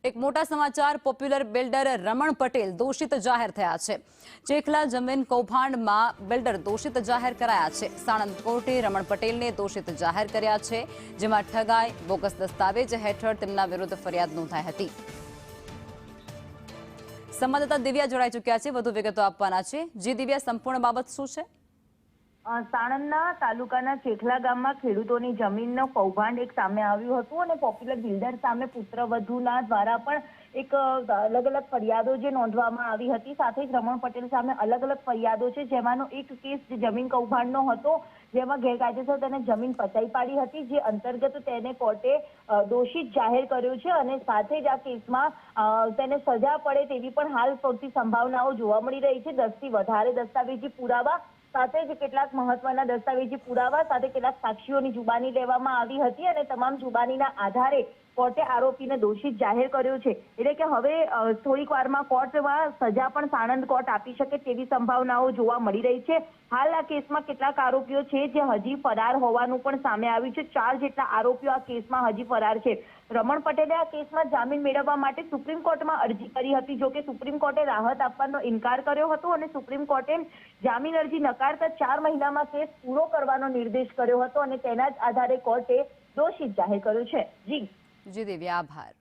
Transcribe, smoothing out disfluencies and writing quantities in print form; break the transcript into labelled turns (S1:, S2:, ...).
S1: એક મોટા સમાચાર પોપ્યુલર બિલ્ડર રમણ પટેલ દોષિત જાહેર થયા છે। ચેખલા જમીન કૌભાંડમાં બિલ્ડર દોષિત જાહેર કરાયા છે। સાણંદ કોર્ટે રમણ પટેલને દોષિત જાહેર કર્યા છે, જેમાં ઠગાઈ, બોગસ દસ્તાવેજ હેઠળ તેમના વિરુદ્ધ ફરિયાદ નોંધાઈ હતી। સંવાદદાતા દિવ્યા જોડાઈ ચૂક્યા છે, વધુ વિગતો આપવાના છે। જી દિવ્યા, સંપૂર્ણ બાબત શું છે?
S2: સાણંદના તાલુકાના ચેખલા ગામમાં ખેડૂતોની જમીનનો કૌભાંડ એક સામે આવ્યું હતું અને પોપ્યુલર બિલ્ડર સામે પુત્રવધૂના દ્વારા પણ એક અલગ અલગ ફરિયાદો જે નોંધવામાં આવી હતી। સાથે જ રમણ પટેલ સામે અલગ અલગ ફરિયાદો છે, જેમાંનો એક કેસ જમીન કૌભાંડનો હતો, જેમાં ગેરકાયદેસર તેને જમીન પચાવી પાડી હતી, જે અંતર્ગત તેને કોર્ટે દોષિત જાહેર કર્યો છે અને સાથે જ આ કેસમાં તેને સજા પડે તેવી પણ હાલ સૌથી સંભાવનાઓ જોવા મળી રહી છે। 10 થી વધારે દસ્તાવેજી પુરાવા સાથે જ કેટલાક મહત્વના દસ્તાવેજી પુરાવા સાથે કેટલાક સાક્ષીઓની જુબાની લેવામાં આવી હતી અને તમામ જુબાનીના આધારે કોર્ટે આરોપીને દોષિત જાહેર કર્યો છે। એટલે કે હવે થોડીક વારમાં કોર્ટમાં સજા પણ સાણંદ કોર્ટ આપી શકે તેવી સંભાવનાઓ જોવા મળી રહી છે। હાલ આ કેસમાં કેટલાક આરોપીઓ છે જે હજી ફરાર હોવાનું પણ સામે આવ્યું છે। 4 જેટલા આરોપીઓ આ કેસમાં હજી ફરાર છે। રમણ પટેલે આ કેસમાં જામીન મેળવવા માટે સુપ્રીમ કોર્ટમાં અરજી કરી હતી, જોકે સુપ્રીમ કોર્ટે રાહત આપવાનો ઇનકાર કર્યો હતો અને સુપ્રીમ કોર્ટે જામીન અરજી નકારતા 4 મહિનામાં કેસ પૂરો કરવાનો નિર્દેશ કર્યો હતો અને તેના જ આધારે કોર્ટે દોષિત જાહેર કર્યો છે। જી
S1: દિવ્યા, આભાર।